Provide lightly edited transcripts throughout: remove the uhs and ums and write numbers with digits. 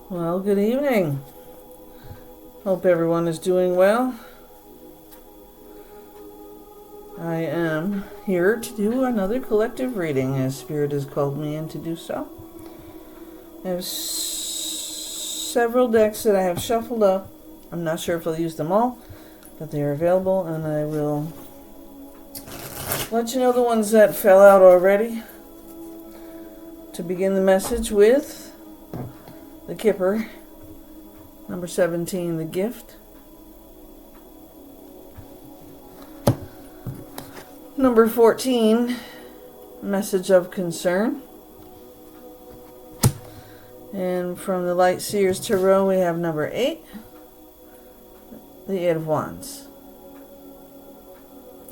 Well, good evening. Hope everyone is doing well. I am here to do another collective reading as Spirit has called me in to do so. I have several decks that I have shuffled up. I'm not sure if I'll use them all, but they are available, and I will let you know the ones that fell out already. To begin the message with the Kipper, number 17, the Gift. Number 14, Message of Concern. And from the Light Seers Tarot, we have number 8, the Eight of Wands.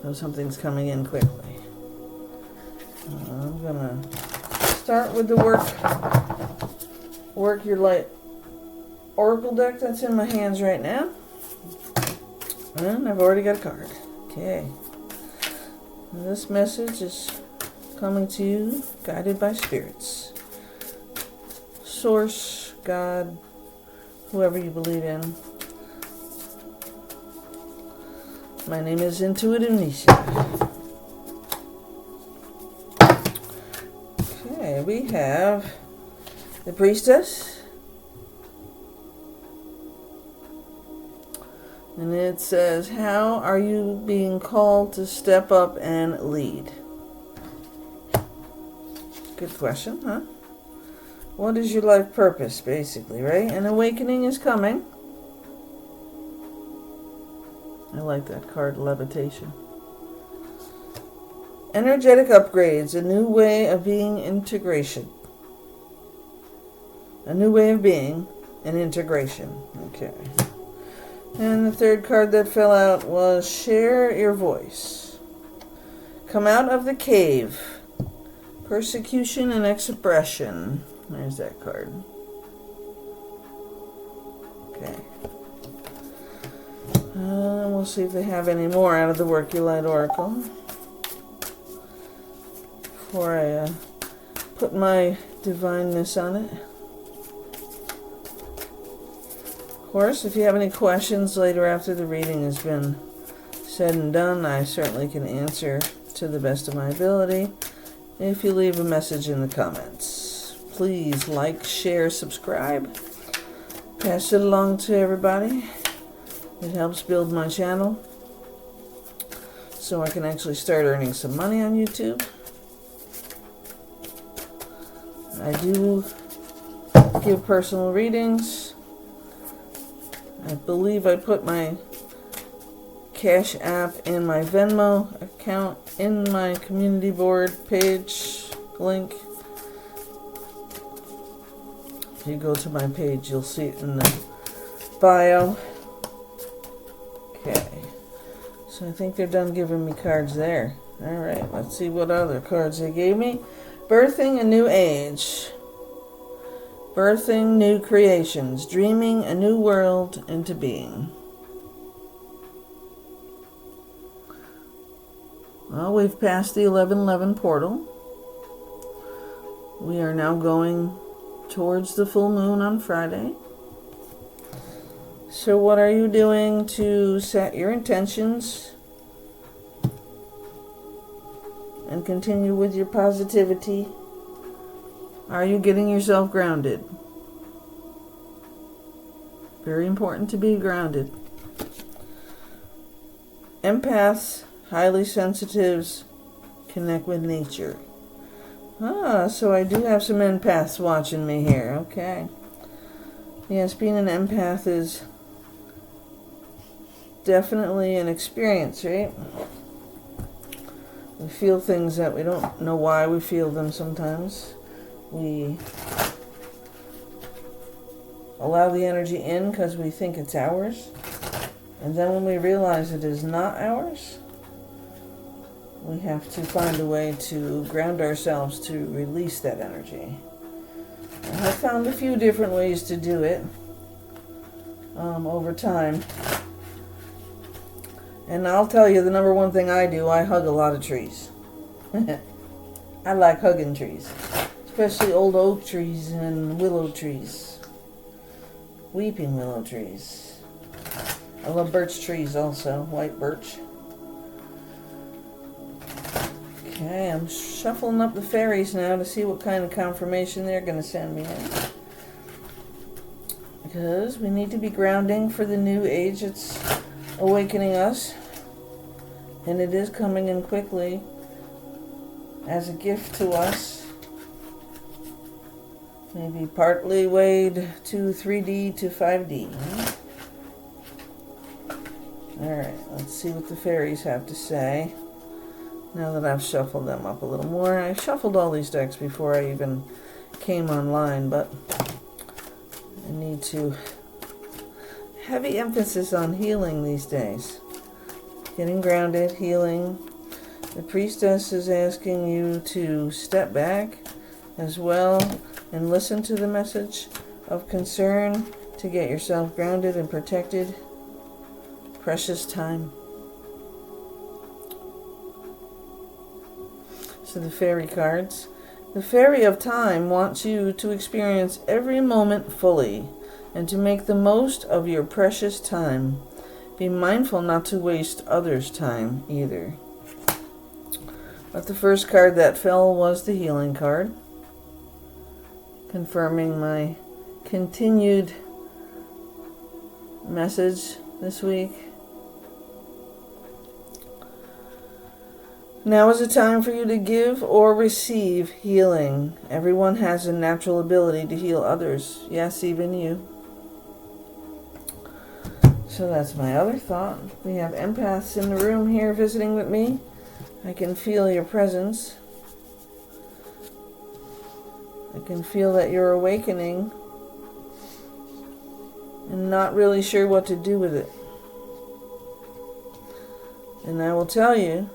So something's coming in quickly. I'm going to start with the Work Your Light Oracle deck that's in my hands right now. And I've already got a card. Okay. And this message is coming to you guided by spirits. Source, God, whoever you believe in. My name is Intuitive Nisha. Okay, we have the Priestess. And it says, how are you being called to step up and lead? Good question, huh? What is your life purpose, basically, right? An awakening is coming. I like that card, Levitation. Energetic upgrades, a new way of being, integration. A new way of being, and integration. Okay. And the third card that fell out was Share Your Voice. Come out of the cave. Persecution and expression. There's that card. Okay. We'll see if they have any more out of the Work Your Light Oracle. Before I put my divineness on it. Of course, if you have any questions later after the reading has been said and done, I certainly can answer to the best of my ability if you leave a message in the comments. Please like, share, subscribe. Pass it along to everybody. It helps build my channel so I can actually start earning some money on YouTube. I do give personal readings. I believe I put my Cash App and my Venmo account in my community board page link. If you go to my page, you'll see it in the bio. Okay. So I think they're done giving me cards there. Alright, let's see what other cards they gave me. Birthing a new age. Birthing new creations, dreaming a new world into being. Well, we've passed the 11:11 portal. We are now going towards the full moon on Friday. So what are you doing to set your intentions and continue with your positivity? Are you getting yourself grounded? Very important to be grounded. Empaths, highly sensitives, connect with nature. So I do have some empaths watching me here. Okay. Yes, being an empath is definitely an experience, right? We feel things that we don't know why we feel them sometimes. We allow the energy in because we think it's ours. And then when we realize it is not ours, we have to find a way to ground ourselves to release that energy. I found a few different ways to do it over time. And I'll tell you the number one thing I do, I hug a lot of trees. I like hugging trees. Especially old oak trees and willow trees. weeping willow trees. I love birch trees also, white birch. Okay, I'm shuffling up the fairies now to see what kind of confirmation they're going to send me in. Because we need to be grounding for the new age that's awakening us. And it is coming in quickly as a gift to us. Maybe partly weighed to 3D to 5D. Alright, let's see what the fairies have to say. Now that I've shuffled them up a little more. I shuffled all these decks before I even came online, but I need to heavy emphasis on healing these days. Getting grounded, healing. The priestess is asking you to step back as well and listen to the message of concern to get yourself grounded and protected. Precious time. So the fairy cards. The fairy of time wants you to experience every moment fully and to make the most of your precious time. Be mindful not to waste others' time either. But the first card that fell was the healing card, confirming my continued message this week. Now is a time for you to give or receive healing. Everyone has a natural ability to heal others. Yes, even you. So that's my other thought. We have empaths in the room here visiting with me. I can feel your presence. I can feel that you're awakening and not really sure what to do with it. And I will tell you,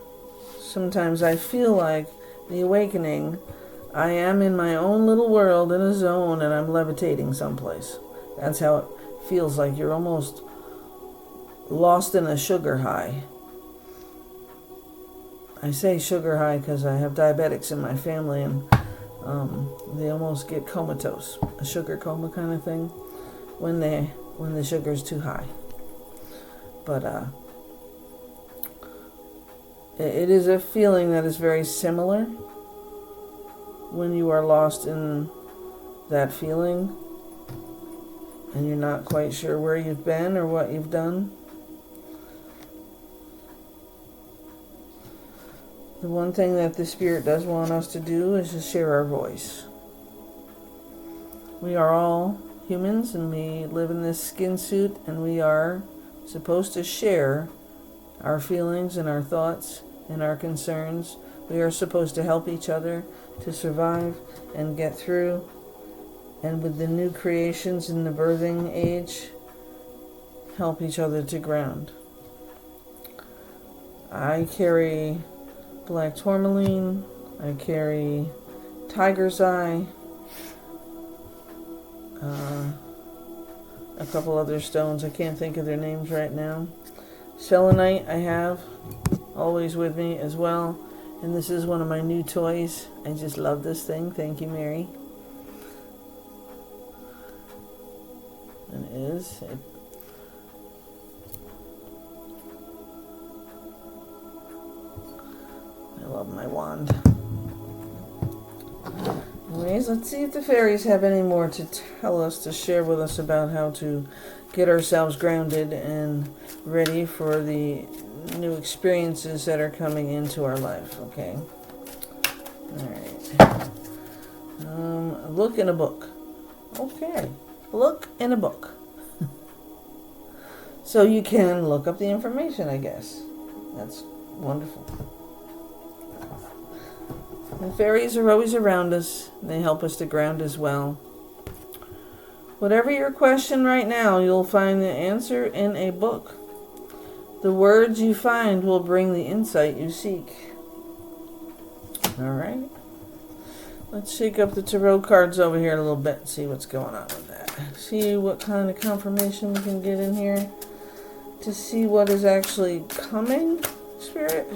sometimes I feel like the awakening, I am in my own little world in a zone and I'm levitating someplace. That's how it feels like. You're almost lost in a sugar high. I say sugar high because I have diabetics in my family and they almost get comatose, a sugar coma kind of thing, when the sugar's too high. But it is a feeling that is very similar when you are lost in that feeling and you're not quite sure where you've been or what you've done. The one thing that the Spirit does want us to do is to share our voice. We are all humans and we live in this skin suit and we are supposed to share our feelings and our thoughts and our concerns. We are supposed to help each other to survive and get through. And with the new creations in the birthing age, help each other to ground. I carry black tourmaline. I carry tiger's eye. A couple other stones. I can't think of their names right now. Selenite I have always with me as well. And this is one of my new toys. I just love this thing. Thank you, Mary. And it is. I love my wand. Anyways, let's see if the fairies have any more to tell us, to share with us about how to get ourselves grounded and ready for the new experiences that are coming into our life, okay? Alright. Look in a book. Okay. Look in a book. So you can look up the information, I guess. That's wonderful. The fairies are always around us. They help us to ground as well. Whatever your question right now, you'll find the answer in a book. The words you find will bring the insight you seek. Alright. Let's shake up the tarot cards over here a little bit and see what's going on with that. See what kind of confirmation we can get in here to see what is actually coming, Spirit.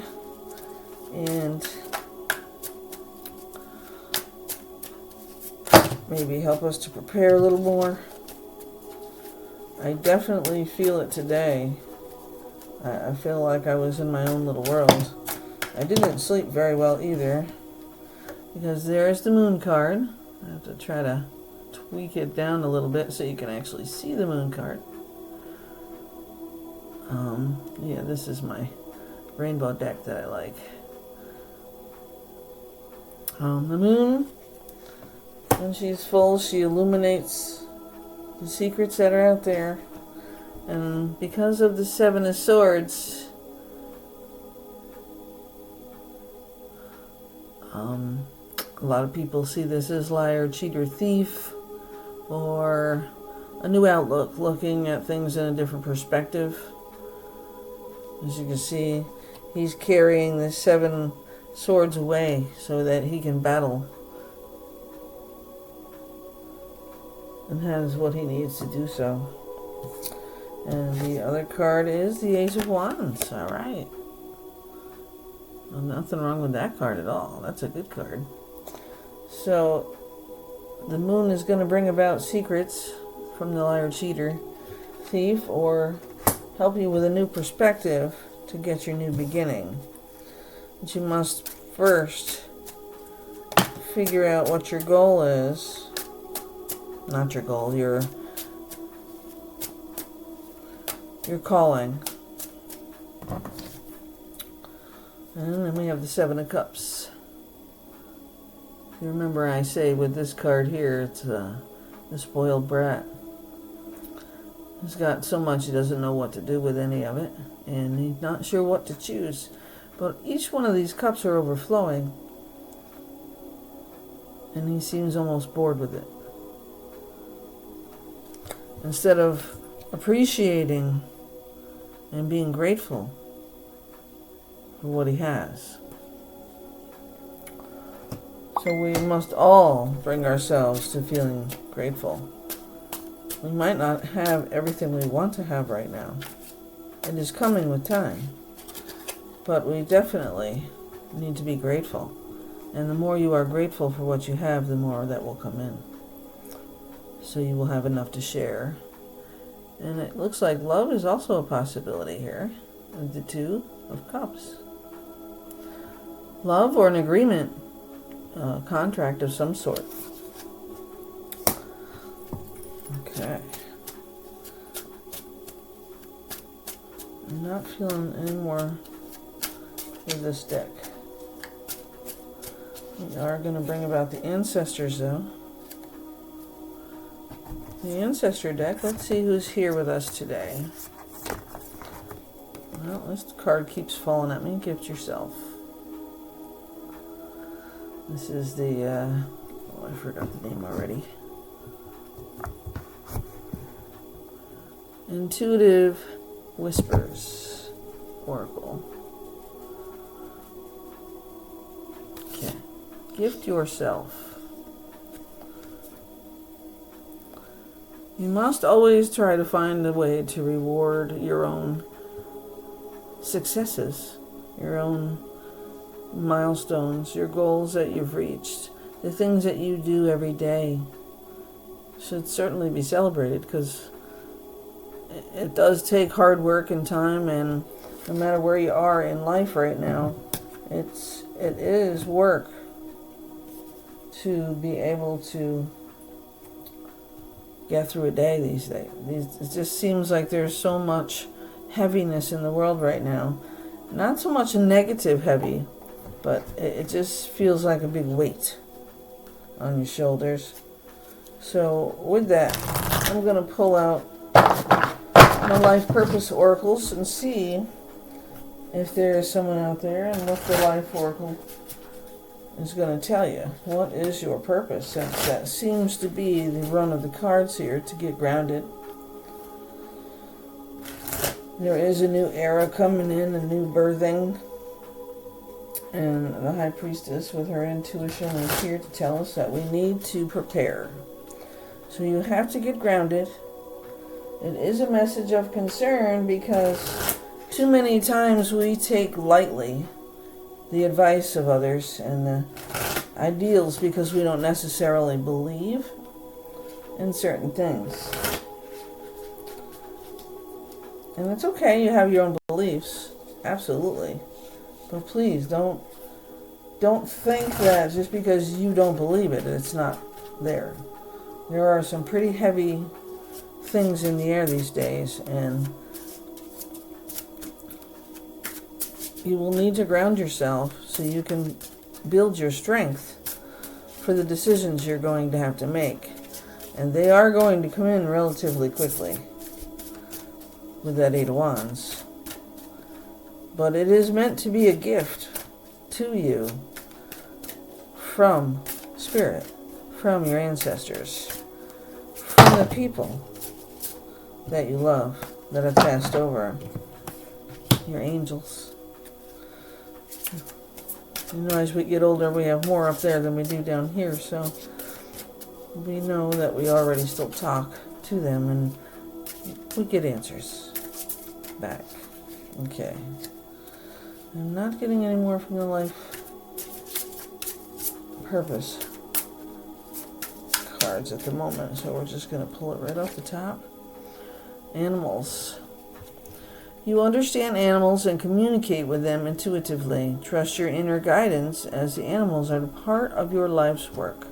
And maybe help us to prepare a little more. I definitely feel it today. I feel like I was in my own little world. I didn't sleep very well either, because there's the moon card. I have to try to tweak it down a little bit so you can actually see the moon card. Yeah, this is my rainbow deck that I like. The moon, when she's full, she illuminates the secrets that are out there. And because of the Seven of Swords, a lot of people see this as liar, cheater, thief, or a new outlook, looking at things in a different perspective. As you can see, he's carrying the 7 swords away so that he can battle and has what he needs to do so. And the other card is the Ace of Wands. All right. Well, nothing wrong with that card at all. That's a good card. So the moon is going to bring about secrets from the liar, cheater, thief, or help you with a new perspective to get your new beginning. But you must first figure out what your goal is. Not your goal, your calling. And then we have the 7 of Cups. If you remember, I say with this card here, it's the spoiled brat. He's got so much he doesn't know what to do with any of it, and he's not sure what to choose. But each one of these cups are overflowing, and he seems almost bored with it. Instead of appreciating and being grateful for what he has. So we must all bring ourselves to feeling grateful. We might not have everything we want to have right now. It is coming with time. But we definitely need to be grateful. And the more you are grateful for what you have, the more that will come in. So you will have enough to share. And it looks like love is also a possibility here with the 2 of Cups. Love or an agreement, a contract of some sort. Okay. I'm not feeling any more with this deck. We are going to bring about the ancestors, though. The ancestor deck. Let's see who's here with us today. Well, this card keeps falling at me. Gift yourself. This is the, oh, I forgot the name already. Intuitive Whispers Oracle. Okay. Gift yourself. You must always try to find a way to reward your own successes, your own milestones, your goals that you've reached. The things that you do every day should certainly be celebrated, because it does take hard work and time, and no matter where you are in life right now, it is work to be able to get through a day these days. It just seems like there's so much heaviness in the world right now. Not so much a negative heavy, but it just feels like a big weight on your shoulders. So with that, I'm going to pull out my life purpose oracles and see if there is someone out there and what the life oracle is going to tell you. What is your purpose? That seems to be the run of the cards here, to get grounded. There is a new era coming in, a new birthing. And the High Priestess with her intuition is here to tell us that we need to prepare. So you have to get grounded. It is a message of concern, because too many times we take lightly the advice of others and the ideals because we don't necessarily believe in certain things. And it's okay, you have your own beliefs. Absolutely. But please don't think that just because you don't believe it, it's not there. There are some pretty heavy things in the air these days, and you will need to ground yourself so you can build your strength for the decisions you're going to have to make. And they are going to come in relatively quickly with that Eight of Wands. But it is meant to be a gift to you from Spirit, from your ancestors, from the people that you love, that have passed over, your angels. You know, as we get older, we have more up there than we do down here, so we know that we already still talk to them, and we get answers back. Okay. I'm not getting any more from the life purpose cards at the moment, so we're just going to pull it right off the top. Animals. You understand animals and communicate with them intuitively. Trust your inner guidance, as the animals are part of your life's work.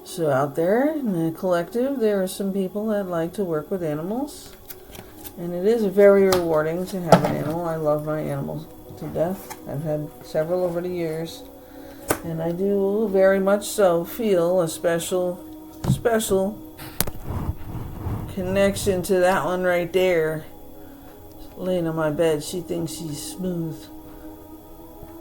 So out there in the collective, there are some people that like to work with animals. And it is very rewarding to have an animal. I love my animals to death. I've had several over the years. And I do very much so feel a special connection to that one right there. Laying on my bed, she thinks she's smooth.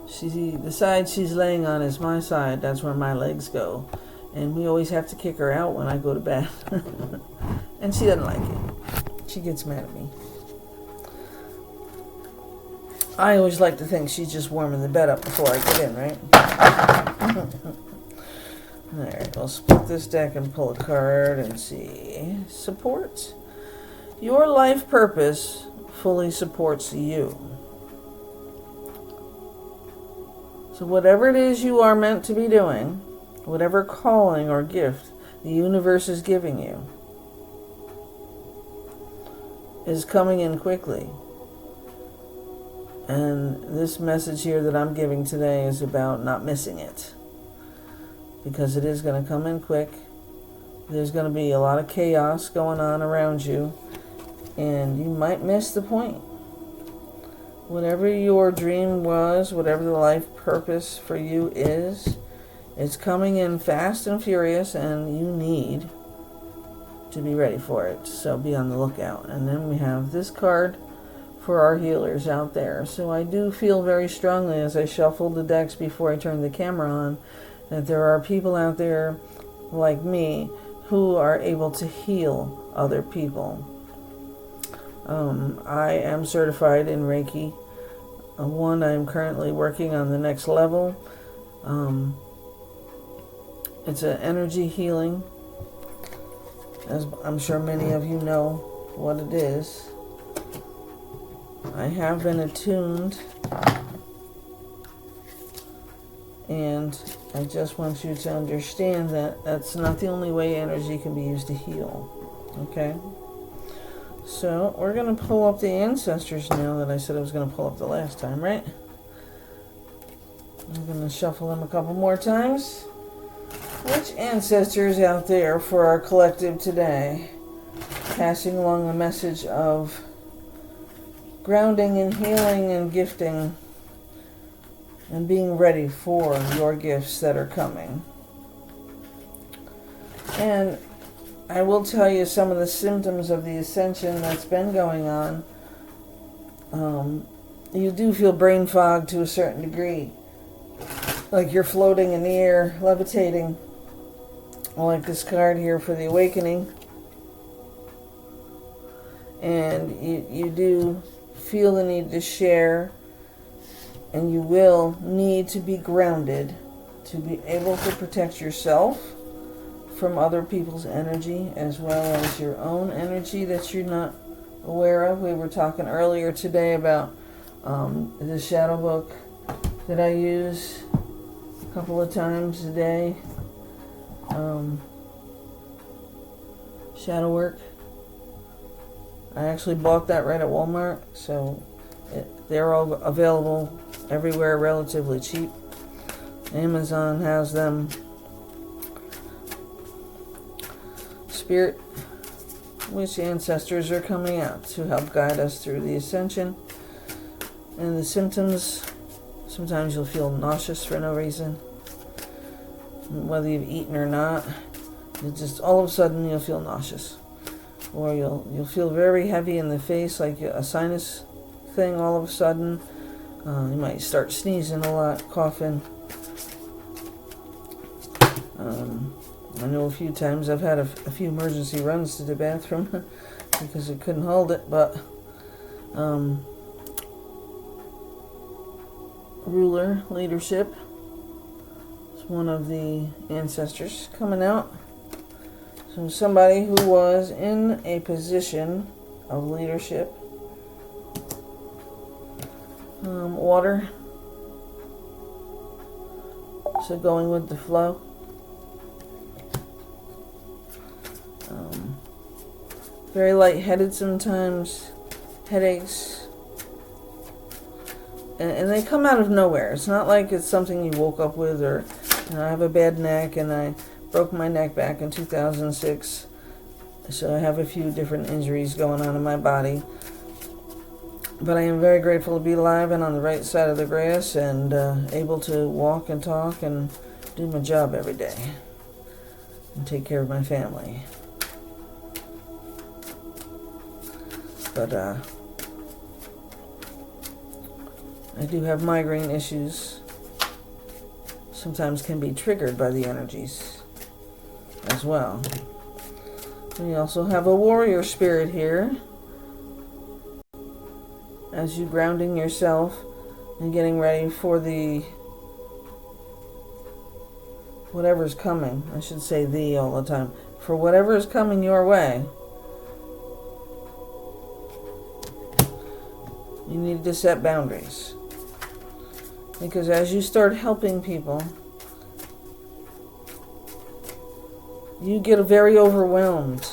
The side she's laying on is my side. That's where my legs go. And we always have to kick her out when I go to bed. And she doesn't like it. She gets mad at me. I always like to think she's just warming the bed up before I get in, right? Alright, we'll split this deck and pull a card and see. Support. Your life purpose fully supports you. So whatever it is you are meant to be doing, whatever calling or gift the universe is giving you, is coming in quickly. And this message here that I'm giving today is about not missing it. Because it is going to come in quick. There's going to be a lot of chaos going on around you. And you might miss the point. Whatever your dream was, whatever the life purpose for you is, it's coming in fast and furious, and you need to be ready for it. So be on the lookout. And then we have this card for our healers out there. So I do feel very strongly as I shuffle the decks before I turn the camera on that there are people out there like me who are able to heal other people. I am certified in Reiki. One, I'm currently working on the next level. It's an energy healing, as I'm sure many of you know what it is. I have been attuned, and I just want you to understand that that's not the only way energy can be used to heal. Okay? So we're going to pull up the ancestors now that I said I was going to pull up the last time, right? I'm going to shuffle them a couple more times. Which ancestors out there for our collective today, passing along the message of grounding and healing and gifting and being ready for your gifts that are coming? And I will tell you some of the symptoms of the ascension that's been going on. You do feel brain fog to a certain degree, like you're floating in the air, levitating, like this card here for the awakening. And you do feel the need to share, and you will need to be grounded to be able to protect yourself from other people's energy, as well as your own energy that you're not aware of. We were talking earlier today about the shadow book that I use a couple of times a day. Shadow work. I actually bought that right at Walmart, so they're all available everywhere relatively cheap. Amazon has them. Spirit, which ancestors are coming out to help guide us through the ascension. And the symptoms, sometimes you'll feel nauseous for no reason, whether you've eaten or not. You just all of a sudden you'll feel nauseous, or you'll feel very heavy in the face, like a sinus thing. All of a sudden, you might start sneezing a lot, coughing. I know a few times I've had a few emergency runs to the bathroom because I couldn't hold it, but ruler leadership is one of the ancestors coming out. So somebody who was in a position of leadership. Water. So going with the flow. Very lightheaded sometimes, headaches, and they come out of nowhere. It's not like it's something you woke up with, or I have a bad neck, and I broke my neck back in 2006, so I have a few different injuries going on in my body. But I am very grateful to be alive and on the right side of the grass, and able to walk and talk and do my job every day and take care of my family. But I do have migraine issues. Sometimes can be triggered by the energies as well. We also have a warrior spirit here. As you grounding yourself and getting ready for the whatever's coming. I should say the all the time. For whatever is coming your way. You need to set boundaries. Because as you start helping people, you get very overwhelmed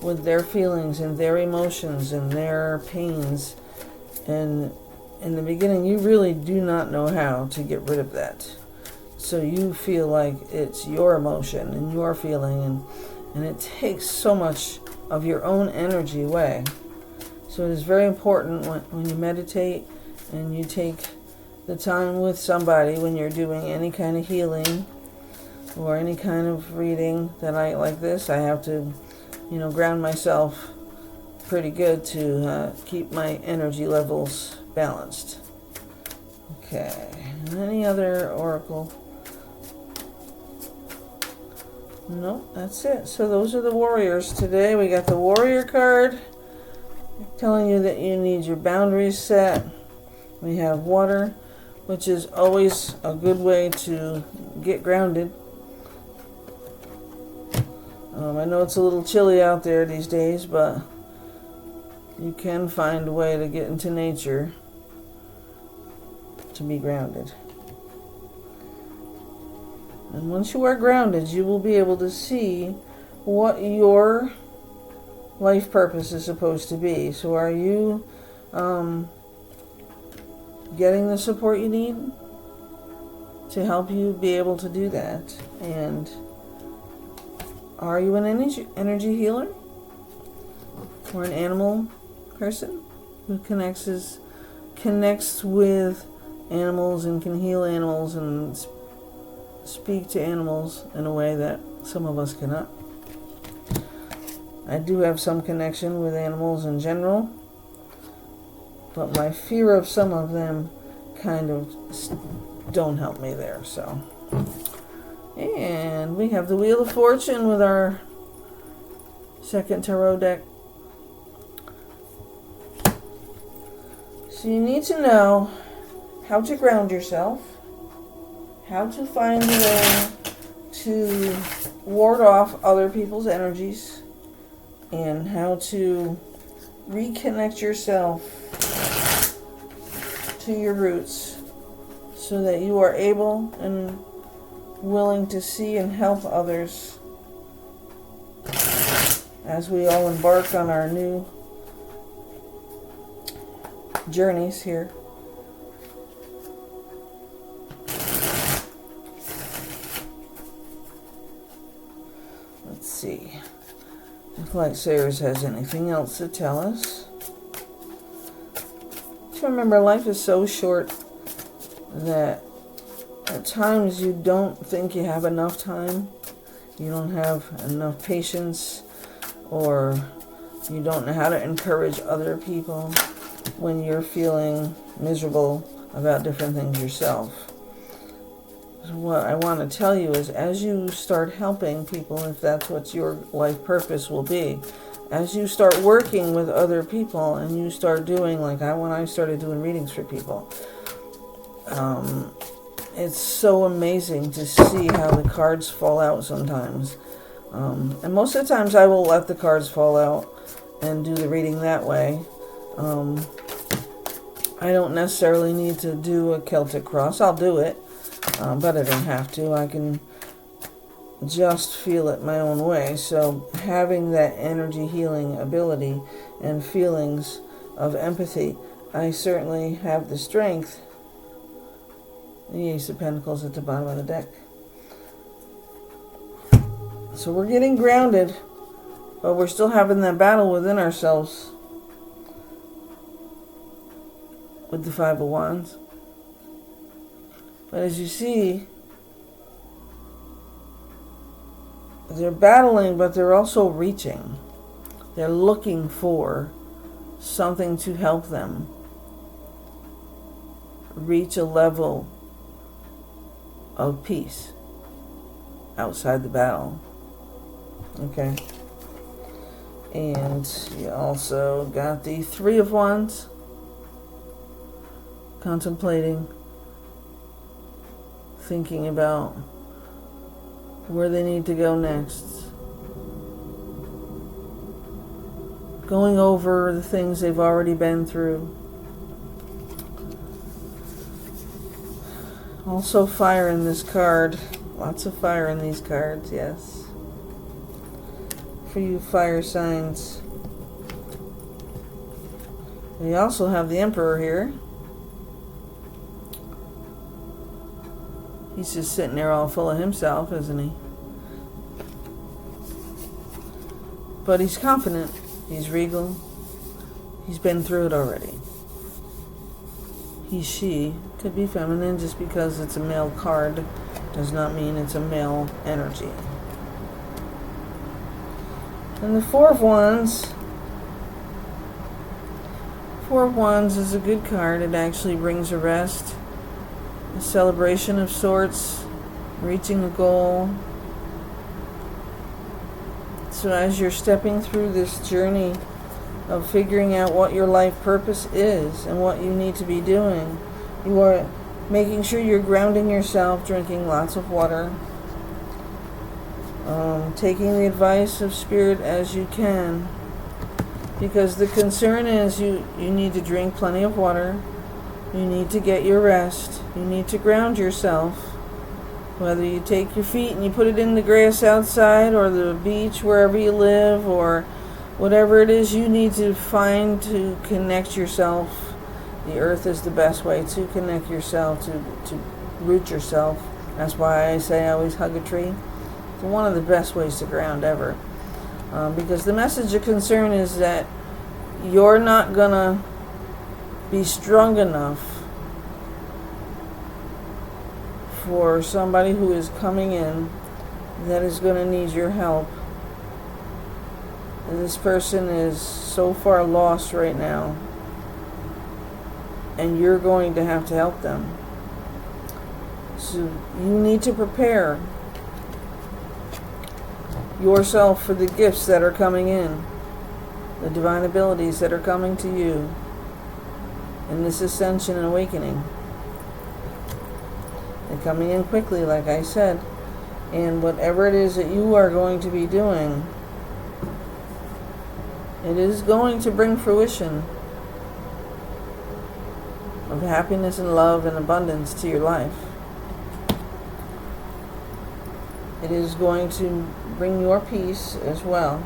with their feelings and their emotions and their pains. And in the beginning, you really do not know how to get rid of that. So you feel like it's your emotion and your feeling, and it takes so much of your own energy away. So it is very important when you meditate and you take the time with somebody when you're doing any kind of healing or any kind of reading that like this. I have to, ground myself pretty good to keep my energy levels balanced. Okay, any other oracle? Nope, that's it. So those are the warriors today. We got the warrior card telling you that you need your boundaries set. We have water, which is always a good way to get grounded. I know it's a little chilly out there these days, but you can find a way to get into nature to be grounded. And once you are grounded, you will be able to see what your life purpose is supposed to be. So are you getting the support you need to help you be able to do that? And are you an energy healer or an animal person who connects with animals and can heal animals and speak to animals in a way that some of us cannot? I do have some connection with animals in general, but my fear of some of them kind of don't help me there. So, and we have the Wheel of Fortune with our second tarot deck. So you need to know how to ground yourself, how to find a way to ward off other people's energies, and how to reconnect yourself to your roots so that you are able and willing to see and help others as we all embark on our new journeys here. Let's see if Light Sayers has anything else to tell us. Just remember, life is so short that at times you don't think you have enough time, you don't have enough patience, or you don't know how to encourage other people when you're feeling miserable about different things yourself. So what I want to tell you is, as you start helping people, if that's what your life purpose will be, as you start working with other people and you start doing, like when I started doing readings for people, it's so amazing to see how the cards fall out sometimes. And most of the times I will let the cards fall out and do the reading that way. I don't necessarily need to do a Celtic cross. I'll do it, but I don't have to. I can just feel it my own way. So having that energy healing ability and feelings of empathy, I certainly have the strength. The Ace of Pentacles at the bottom of the deck. So we're getting grounded, but we're still having that battle within ourselves with the Five of Wands. But as you see, they're battling, but they're also reaching. They're looking for something to help them reach a level of peace outside the battle. Okay. And you also got the Three of Wands, contemplating, thinking about where they need to go next, going over the things they've already been through. Also fire in this card. Lots of fire in these cards, yes. For you fire signs. We also have the Emperor here. He's just sitting there all full of himself, isn't he? But he's confident. He's regal. He's been through it already. He, she, could be feminine. Just because it's a male card does not mean it's a male energy. And the Four of Wands. Four of Wands is a good card. It actually brings a rest, a celebration of sorts, reaching a goal. So as you're stepping through this journey of figuring out what your life purpose is and what you need to be doing, you are making sure you're grounding yourself, drinking lots of water, taking the advice of Spirit as you can, because the concern is you need to drink plenty of water, you need to get your rest, you need to ground yourself, whether you take your feet and you put it in the grass outside or the beach wherever you live, or whatever it is you need to find to connect yourself. The earth is the best way to connect yourself, to root yourself. That's why I say I always hug a tree. It's one of the best ways to ground ever. Because the message of concern is that you're not going to be strong enough for somebody who is coming in that is going to need your help. And this person is so far lost right now, and you're going to have to help them. So you need to prepare yourself for the gifts that are coming in, the divine abilities that are coming to you in this ascension and awakening. They're coming in quickly, like I said, and whatever it is that you are going to be doing, it is going to bring fruition of happiness and love and abundance to your life. It is going to bring your peace as well.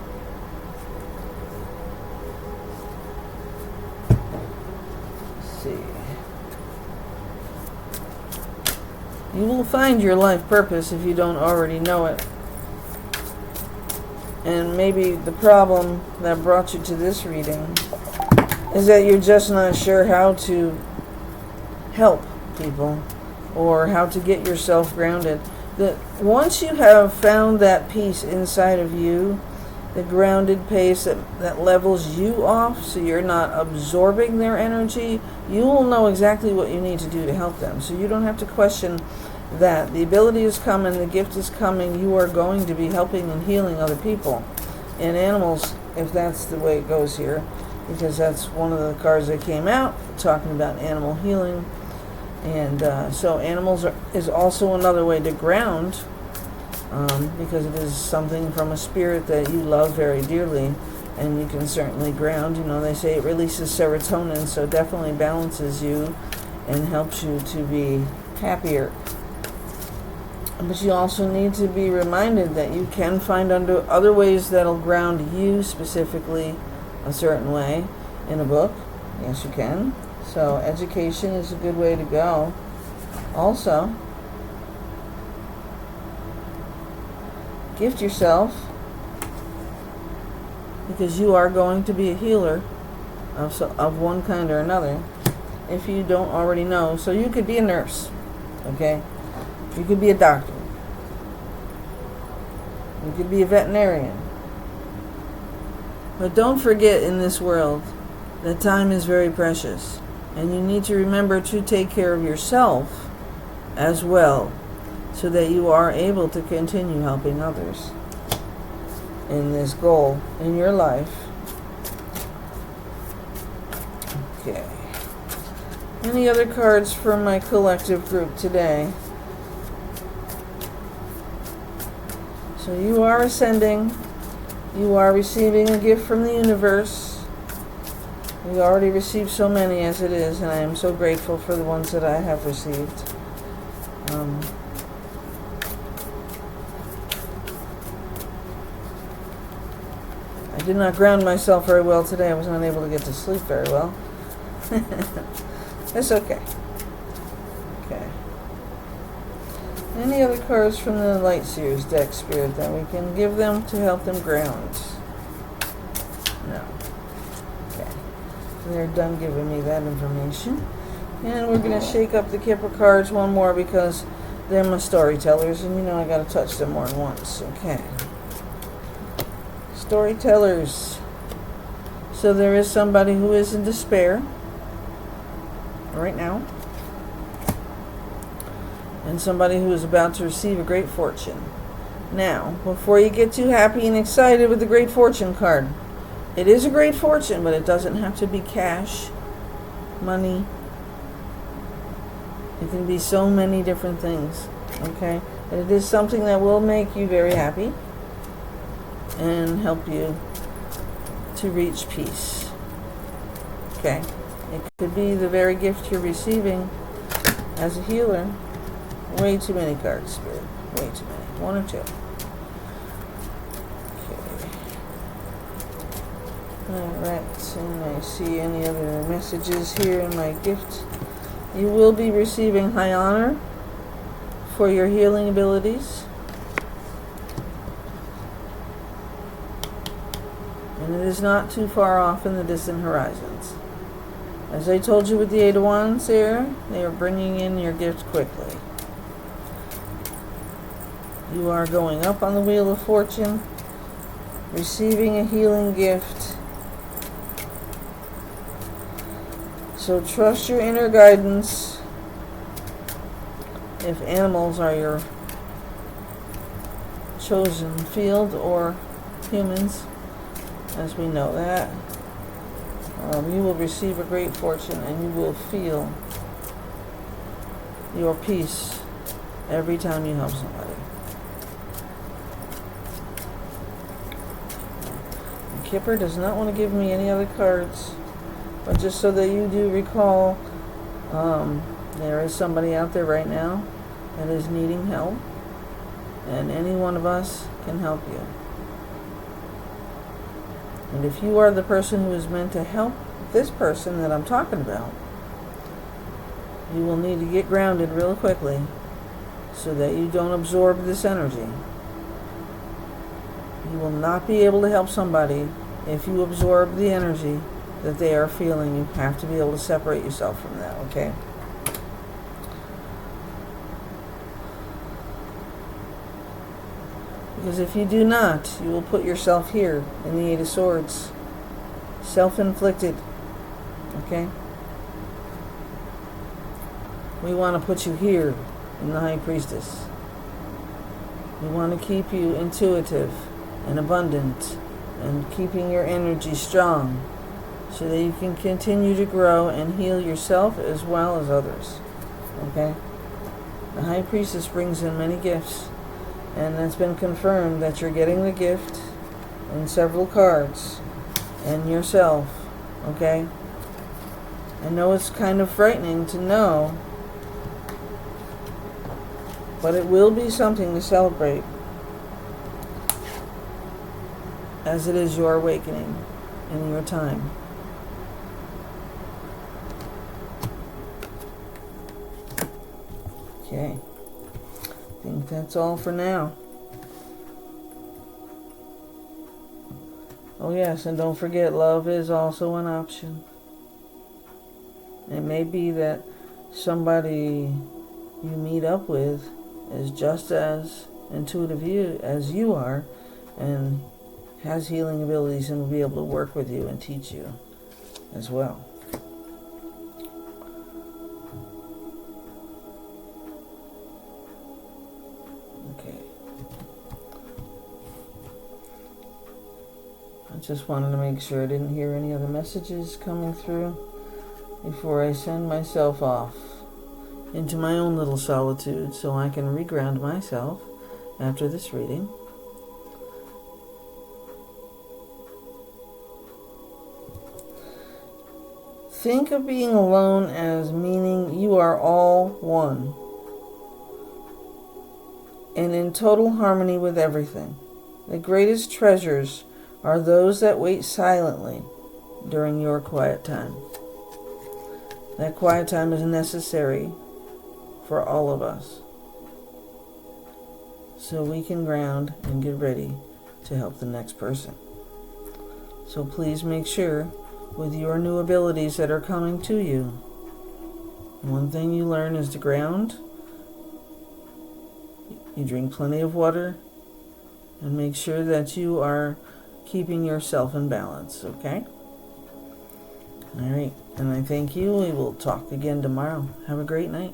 You will find your life purpose if you don't already know it. And maybe the problem that brought you to this reading is that you're just not sure how to help people or how to get yourself grounded. That once you have found that peace inside of you, the grounded pace that levels you off so you're not absorbing their energy, you will know exactly what you need to do to help them. So you don't have to question that. The ability is coming, the gift is coming, you are going to be helping and healing other people. And animals, if that's the way it goes here, because that's one of the cards that came out, talking about animal healing. And so animals is also another way to ground, because it is something from a spirit that you love very dearly, and you can certainly ground. You know, they say it releases serotonin, so definitely balances you and helps you to be happier. But you also need to be reminded that you can find other ways that'll ground you specifically a certain way in a book. Yes, you can. So education is a good way to go. Also, gift yourself, because you are going to be a healer of one kind or another if you don't already know. So you could be a nurse, okay? You could be a doctor. You could be a veterinarian. But don't forget, in this world, that time is very precious. And you need to remember to take care of yourself as well, so that you are able to continue helping others in this goal in your life. Okay. Any other cards for my collective group today? So you are ascending. You are receiving a gift from the universe. We already received so many as it is, and I am so grateful for the ones that I have received. I did not ground myself very well today. I was not able to get to sleep very well. It's okay. Okay. Any other cards from the Light Seers deck, Spirit, that we can give them to help them ground? No. Okay. They're done giving me that information. And we're going to shake up the Kipper cards one more, because they're my storytellers, and you know I got to touch them more than once. Okay. Storytellers. So there is somebody who is in despair right now, and somebody who is about to receive a great fortune. Now, before you get too happy and excited with the great fortune card, it is a great fortune, but it doesn't have to be cash, money. It can be so many different things, okay? But it is something that will make you very happy and help you to reach peace, okay? It could be the very gift you're receiving as a healer. Way too many cards, Spirit. Way too many. One or two. Okay. Alright, and I see any other messages here in my gift. You will be receiving high honor for your healing abilities. And it is not too far off in the distant horizons. As I told you with the Eight of Wands here, they are bringing in your gift quickly. You are going up on the Wheel of Fortune, receiving a healing gift. So trust your inner guidance. If animals are your chosen field, or humans, as we know that, you will receive a great fortune, and you will feel your peace every time you help somebody. Kipper does not want to give me any other cards, but just so that you do recall, there is somebody out there right now that is needing help, and any one of us can help you. And if you are the person who is meant to help this person that I'm talking about, you will need to get grounded real quickly so that you don't absorb this energy. You will not be able to help somebody if you absorb the energy that they are feeling. You have to be able to separate yourself from that, okay? Because if you do not, you will put yourself here in the Eight of Swords. Self-inflicted, okay? We want to put you here in the High Priestess. We want to keep you intuitive and abundant and keeping your energy strong so that you can continue to grow and heal yourself as well as others. Okay? The High Priestess brings in many gifts, and it's been confirmed that you're getting the gift in several cards and yourself. Okay? I know it's kind of frightening to know, but it will be something to celebrate, as it is your awakening in your time. Okay. I think that's all for now. Oh yes, and don't forget, love is also an option. It may be that somebody you meet up with is just as intuitive as you are, and has healing abilities and will be able to work with you and teach you as well. Okay. I just wanted to make sure I didn't hear any other messages coming through before I send myself off into my own little solitude so I can reground myself after this reading. Think of being alone as meaning you are all one and in total harmony with everything. The greatest treasures are those that wait silently during your quiet time. That quiet time is necessary for all of us, so we can ground and get ready to help the next person. So please make sure, with your new abilities that are coming to you, one thing you learn is to ground, you drink plenty of water, and make sure that you are keeping yourself in balance, okay? All right, and I thank you. We will talk again tomorrow. Have a great night.